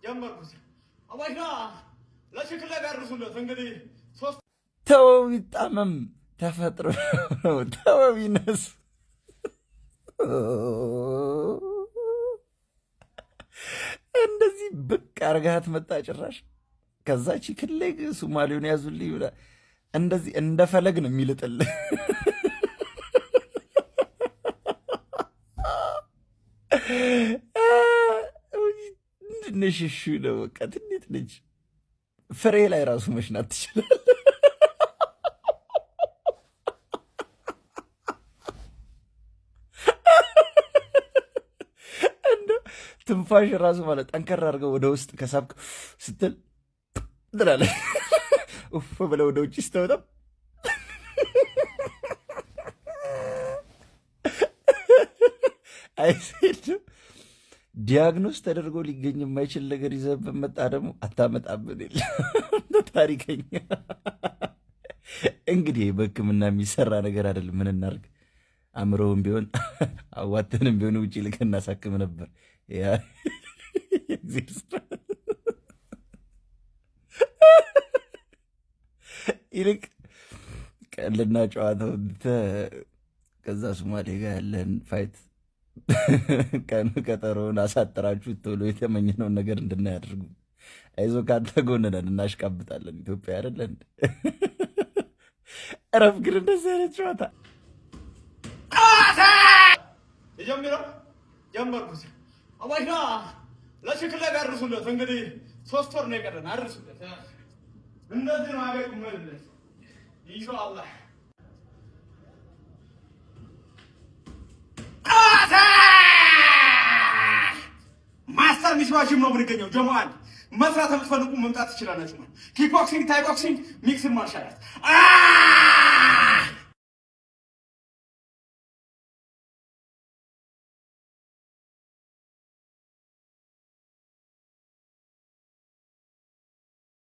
ጀመርኩት። አባይና ለሽክለ ጋርሱለት እንግዲህ ሶስት ተወው ይጣመም ተፈጥሮ ነው። ተወው ይነስ እንደዚህ ብቅ አርጋት መጣ ጭራሽ። ከዛች ክሌግ ሶማሌውን ያዙልኝ ብላ እንደዚህ እንደፈለግ ነው የሚልጥልህ። ንሽሹ ነው በቃ ትንት ልጅ ፍሬ ላይ ራሱ መሽናት ትችላል። ትንፋሽ ራሱ ማለት ጠንከር አድርገው ወደ ውስጥ ከሳብክ ስትል ትላለህ። ኡፍ ብለህ ወደ ውጭ ስተወጣ አይሴድ ዲያግኖስ ተደርጎ ሊገኝ የማይችል ነገር ይዘህ በመጣ ደግሞ አታመጣብን የለ ታሪከኛ። እንግዲህ በሕክምና የሚሰራ ነገር አይደለም። ምን እናድርግ? አእምሮውም ቢሆን አዋተንም ቢሆን ውጭ ልክ እናሳክም ነበር። ይልቅ ቀልና ጨዋታው ከዛ ሶማሌ ጋር ያለን ፋይት ቀኑ ቀጠሮውን አሳጥራችሁ ቶሎ የተመኘነውን ነገር እንድናይ አድርጉ። አይዞህ ከአንተ ጎን ነን፣ እናሽቃብጣለን። ኢትዮጵያ አይደለን እረፍ። ግን እንደዚህ አይነት ጨዋታ የጀምረው ጀመርኩት። አባይና ለሽክለ ጋርሱለት እንግዲህ 3 ወር ነው የቀረን። አርሱለት እንደዚህ ነው አገር መልለት ኢንሻአላህ። ማስተር ሚስዋሽም ነው ብንገኘው ጀማዓን መስራት የምትፈልጉ መምጣት ትችላላችሁ። ኪክቦክሲንግ፣ ታይቦክሲንግ፣ ሚክስድ ማርሻል አርት